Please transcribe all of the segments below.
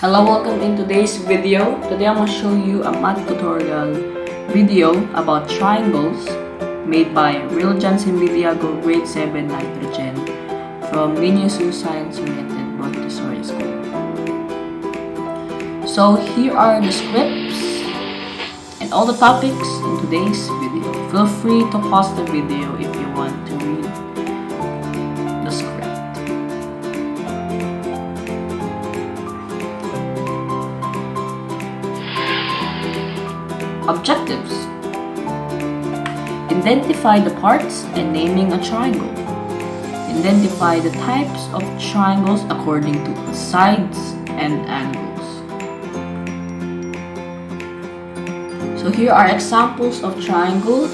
Hello, welcome in today's video. Today I'm going to show you a math tutorial video about triangles made by Real Johnson Miliago Grade 7 Nitrogen from Minnesota Science Oriented Montessori School. So here are the scripts and all the topics in today's video. Feel free to pause the video if you want to read the script. Objectives: identify the parts and naming a triangle. Identify the types of triangles according to sides and angles. So here are examples of triangles: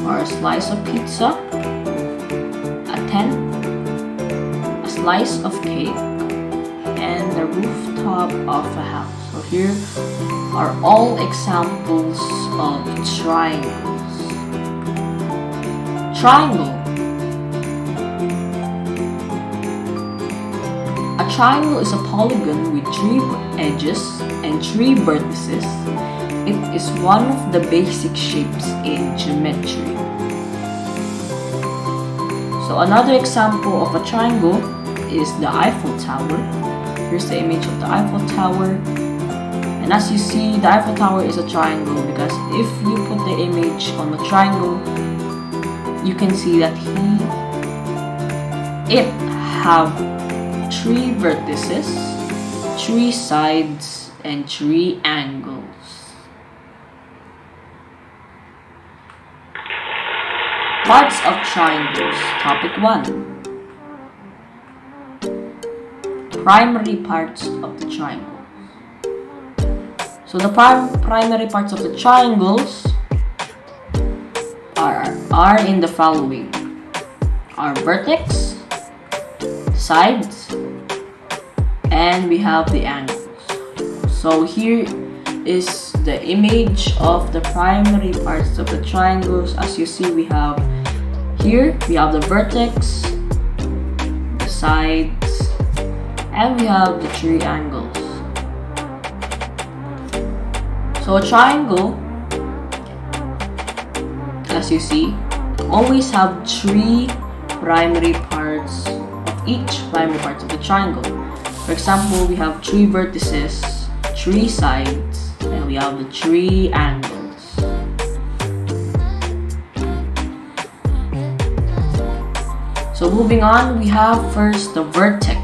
a slice of pizza, a tent, a slice of cake, and the rooftop of a house. So here are all examples of triangles. Triangle. A triangle is a polygon with 3 edges and 3 vertices. It is one of the basic shapes in geometry. So another example of a triangle is the Eiffel Tower. Here's the image of the Eiffel Tower. And as you see, the Eiffel Tower is a triangle because if you put the image on the triangle, you can see that it have 3 vertices, 3 sides, and 3 angles. Parts of triangles. Topic 1. Primary parts of the triangle. So the primary parts of the triangles are in the following: our vertex, sides, and we have the angles. So here is the image of the primary parts of the triangles. As you see, we have the vertex, the sides, and we have the 3 angles. So a triangle, as you see, always have 3 primary parts of each primary parts of the triangle. For example, we have 3 vertices, 3 sides, and we have the 3 angles. So moving on, we have first the vertex.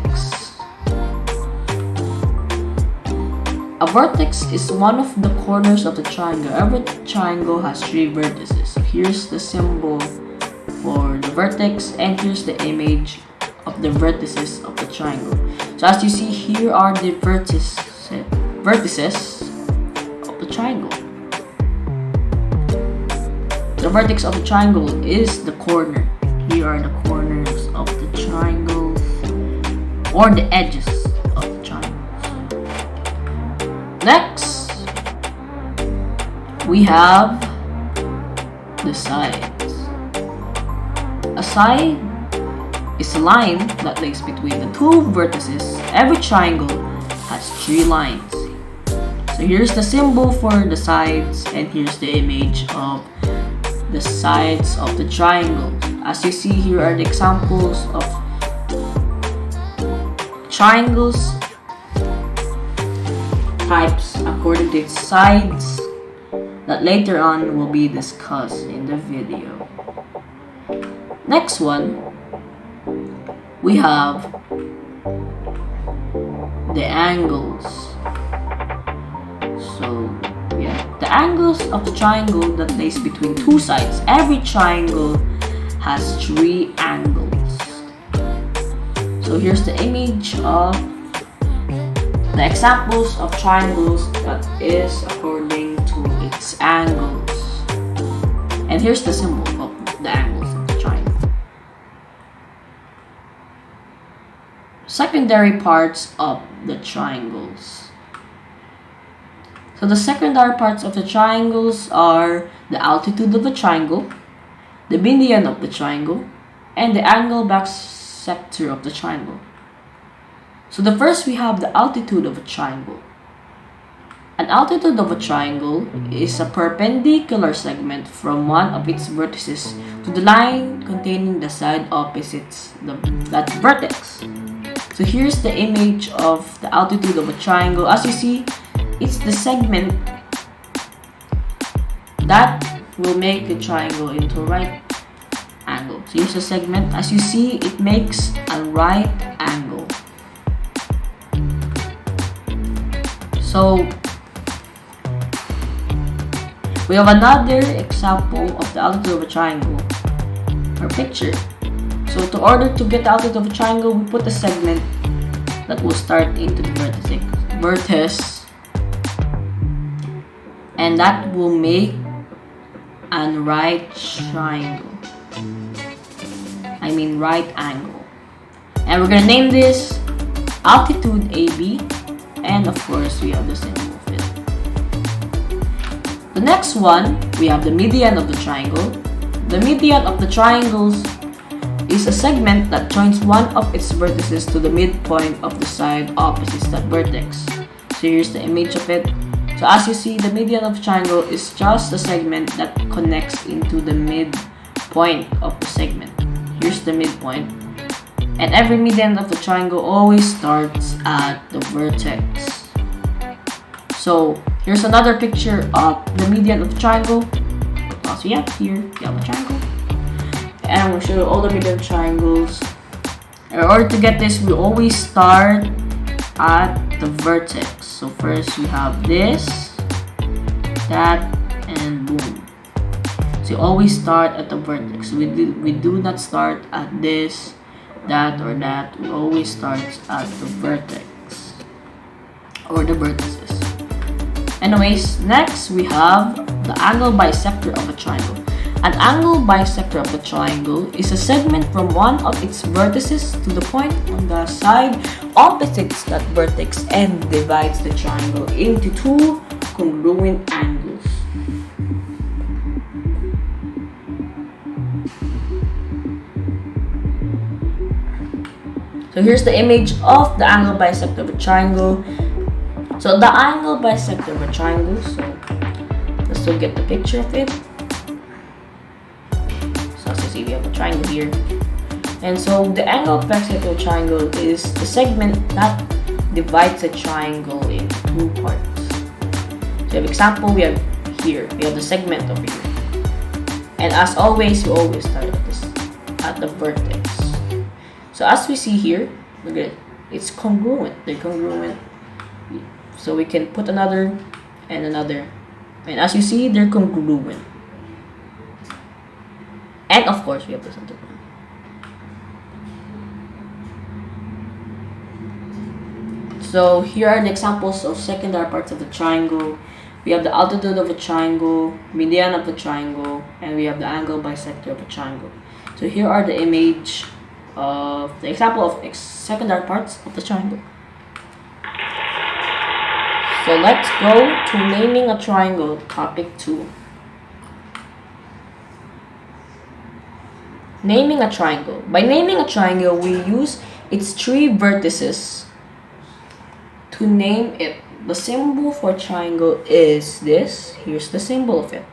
A vertex is one of the corners of the triangle. Every triangle has 3 vertices. So here's the symbol for the vertex, and here's the image of the vertices of the triangle. So as you see, here are the vertices of the triangle. The vertex of the triangle is the corner. Here are the corners of the triangle, or the edges of the triangle. Next, we have the sides. A side is a line that lays between the 2 vertices. Every triangle has 3 lines. So here's the symbol for the sides, and here's the image of the sides of the triangle. As you see, here are the examples of triangles types according to its sides that later on will be discussed in the video. Next one, we have the angles. So the angles of the triangle that lays between 2 sides. Every triangle has 3 angles. So here's the image of the examples of triangles that is according to its angles. And here's the symbol of the angles of the triangle. Secondary parts of the triangles. So the secondary parts of the triangles are the altitude of the triangle, the median of the triangle, and the angle bisector of the triangle. So the first, we have the altitude of a triangle. An altitude of a triangle is a perpendicular segment from one of its vertices to the line containing the side opposites that vertex. So here's the image of the altitude of a triangle. As you see, it's the segment that will make the triangle into a right angle. So here's the segment. As you see, it makes a right angle. So we have another example of the altitude of a triangle or picture. So in order to get the altitude of a triangle, we put a segment that will start into the vertex, and that will make a right triangle. Right angle. And we're gonna name this altitude AB, and of course we have the symbol of it. The next one, we have the median of the triangle. The median of the triangles is a segment that joins one of its vertices to the midpoint of the side opposites that vertex. So here's the image of it. So as you see, the median of the triangle is just a segment that connects into the midpoint of the segment. Here's the midpoint. And every median of the triangle always starts at the vertex. So here's another picture of the median of the triangle. So yeah, here we have a triangle. And we'll show you all the median triangles. In order to get this, we always start at the vertex. So first we have this, that, and boom. So you always start at the vertex. We do not start at this, that, or that. We always start at the vertex or the vertices. Anyways, next we have the angle bisector of a triangle. An angle bisector of a triangle is a segment from one of its vertices to the point on the side opposites that vertex and divides the triangle into two congruent angles. So here's the image of the angle bisector of a triangle. So the angle bisector of a triangle, so let's still get the picture of it. So as you see, we have a triangle here. And so the angle bisector of a triangle is the segment that divides the triangle into two parts. So have example, we have here, we have the segment over here. And as always, we always start at the vertex. So as we see here, it's congruent. They're congruent. So we can put another and another. And as you see, they're congruent. And of course, we have the center point. So here are the examples of secondary parts of the triangle. We have the altitude of a triangle, median of the triangle, and we have the angle bisector of a triangle. So here are the image of the example of secondary parts of the triangle. So let's go to naming a triangle, topic 2. Naming a triangle. By naming a triangle, we use its three vertices to name it. The symbol for triangle is this. Here's the symbol of it.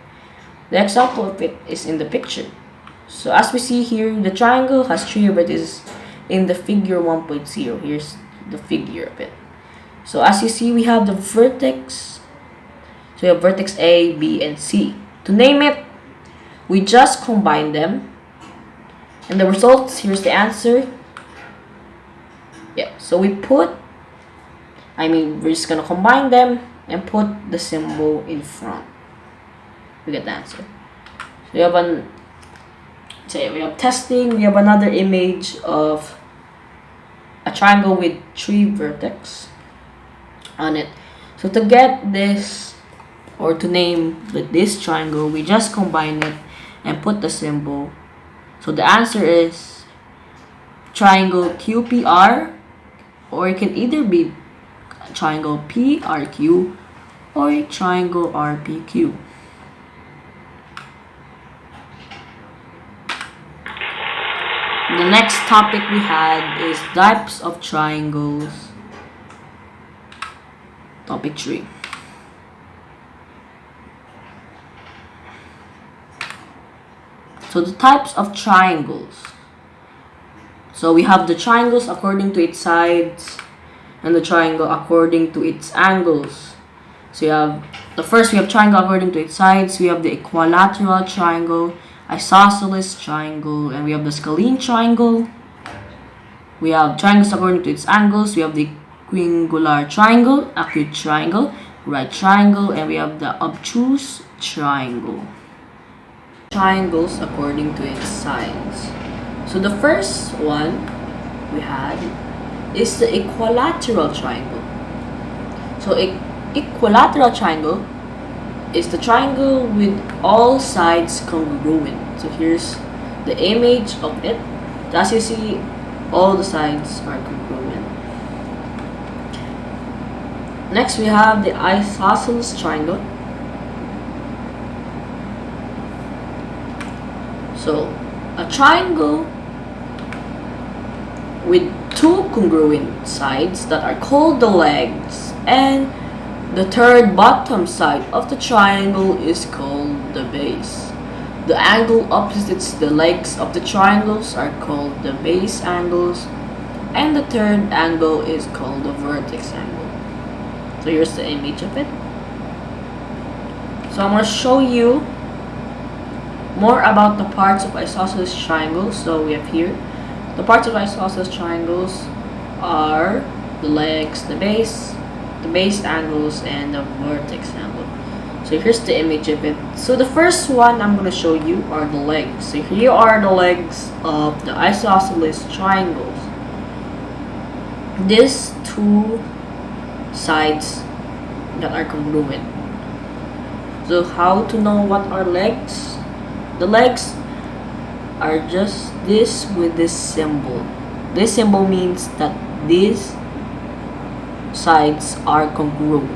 The example of it is in the picture. So as we see here, the triangle has three vertices in the figure 1.0. Here's the figure of it. So as you see, we have the vertex. So we have vertex A, B, and C. To name it, we just combine them. And the results, here's the answer. Yeah, so we're just gonna combine them and put the symbol in front. We get the answer. So we have testing. We have another image of a triangle with three vertex on it. So to get this, or to name this triangle, we just combine it and put the symbol. So the answer is triangle QPR, or it can either be triangle PRQ or triangle RPQ. The the next topic we had is types of triangles. Topic 3. So the types of triangles. So we have the triangles according to its sides and the triangle according to its angles. So we have triangle according to its sides. We have the equilateral triangle, isosceles triangle, and we have the scalene triangle. We have triangles according to its angles. We have the equangular triangle, acute triangle, right triangle, and we have the obtuse triangle. Triangles according to its sides. So the first one we had is the equilateral triangle. So equilateral triangle is the triangle with all sides congruent. So here's the image of it. As you see, all the sides are congruent. Next we have the isosceles triangle. So a triangle with two congruent sides that are called the legs, and the third bottom side of the triangle is called the base. The angle opposites the legs of the triangles are called the base angles, and the third angle is called the vertex angle. So here's the image of it. So I'm going to show you more about the parts of isosceles triangles. So we have here the parts of isosceles triangles are the legs, the base angles, and the vertex angle. So here's the image of it. So the first one I'm going to show you are the legs. So here are the legs of the isosceles triangles. These two sides that are congruent. So how to know what are legs? The legs are just this with this symbol. This symbol means that these sides are congruent.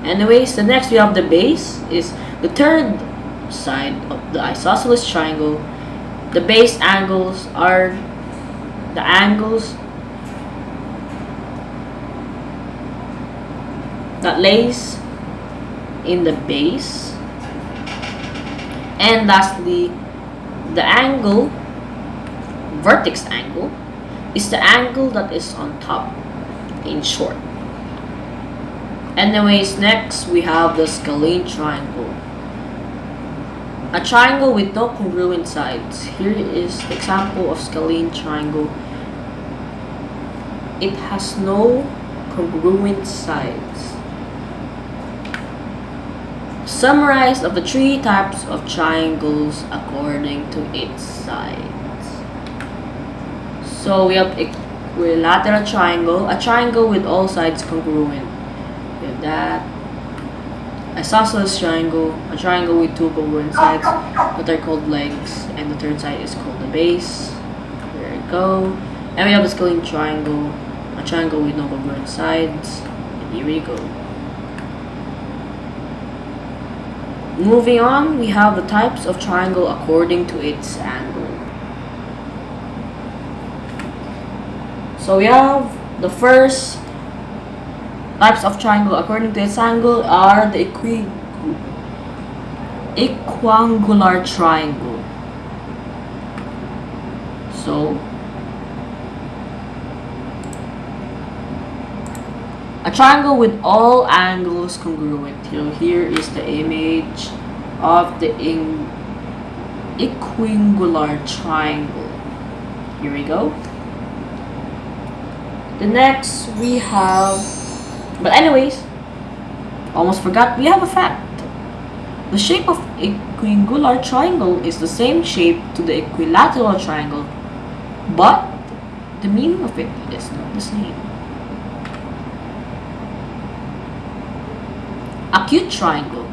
Anyways, the next we have the base is the third side of the isosceles triangle. The base angles are the angles that lays in the base. And lastly, the angle, vertex angle, is the angle that is on top, in short. Anyways, next we have the scalene triangle. A triangle with no congruent sides. Here is the example of scalene triangle. It has no congruent sides. Summarize of the three types of triangles according to its sides. So we have equilateral triangle, a triangle with all sides congruent. We have that. Isosceles triangle, a triangle with two congruent sides that are called legs, and the third side is called the base. There we go. And we have the scalene triangle, a triangle with no congruent sides. And here we go. Moving on, we have the types of triangle according to its angle. So we have the first types of triangle according to its angle are the equiangular triangle. So a triangle with all angles congruent. Here is the image of the equiangular triangle. Here we go. The next we have, but anyways, almost forgot, we have a fact. The shape of equiangular triangle is the same shape to the equilateral triangle, but the meaning of it is not the same. Acute triangle.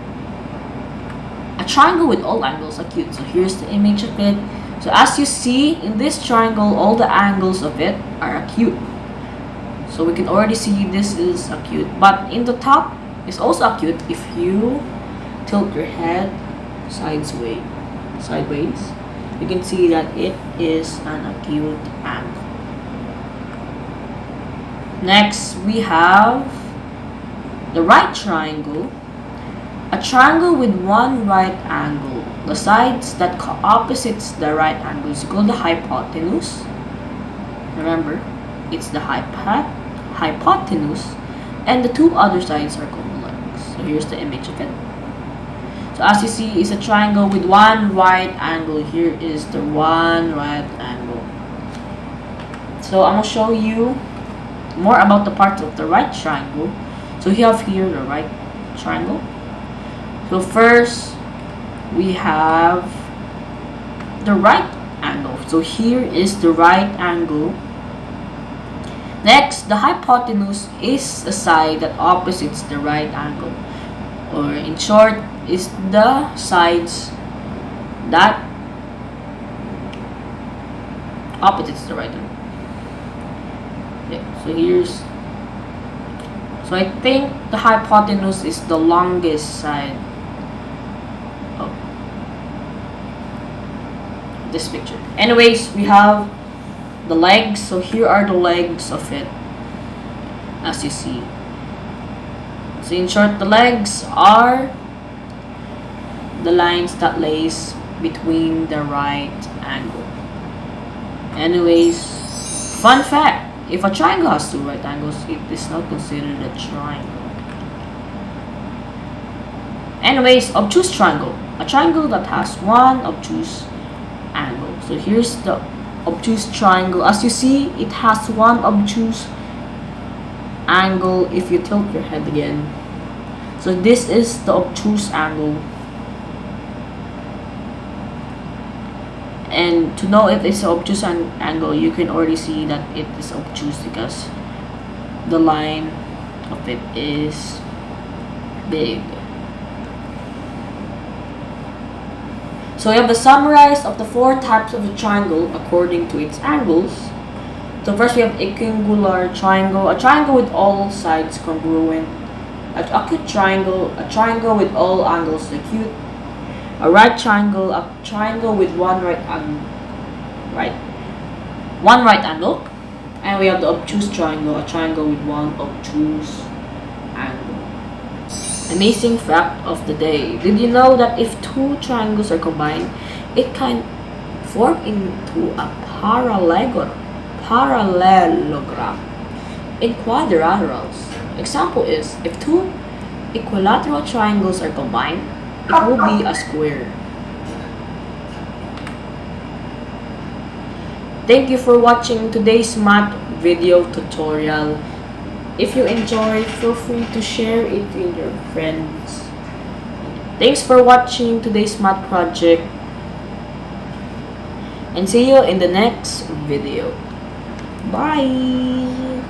A triangle with all angles acute. So here's the image of it. So as you see in this triangle, all the angles of it are acute. So we can already see this is acute. But in the top is also acute if you tilt your head sideways. you can see that it is an acute angle. Next, we have the right triangle. A triangle with one right angle. The sides that opposites the right angle is called the hypotenuse. Remember, it's the hypotenuse, and the two other sides are called legs. So here's the image of it. So as you see, it's a triangle with one right angle. Here is the one right angle. So I'm gonna show you more about the parts of the right triangle. So you have here the right triangle. So first we have the right angle. So here is the right angle. Next, the hypotenuse is a side that opposites the right angle, or in short, is the sides that opposites the right angle. Yeah, so I think the hypotenuse is the longest side of this picture. Anyways, we have the legs. So here are the legs of it, as you see. So in short, the legs are the lines that lays between the right angle. Anyways, fun fact, if a triangle has two right angles, it is not considered a triangle. Anyways, obtuse triangle. A triangle that has one obtuse angle. So here's the obtuse triangle. As you see, it has one obtuse angle if you tilt your head again. So this is the obtuse angle. And to know if it's an obtuse angle, you can already see that it is obtuse because the line of it is big. So we have the summarize of the four types of a triangle according to its angles. So first we have equangular triangle, a triangle with all sides congruent. An acute triangle, a triangle with all angles acute. A right triangle, a triangle with one right angle. And we have the obtuse triangle, a triangle with one obtuse angle. Amazing fact of the day. Did you know that if two triangles are combined, it can form into a parallelogram in quadrilaterals? Example is, if two equilateral triangles are combined, it will be a square. Thank you for watching today's math video tutorial. If you enjoyed, feel free to share it with your friends. Thanks for watching today's math project, and see you in the next video. Bye!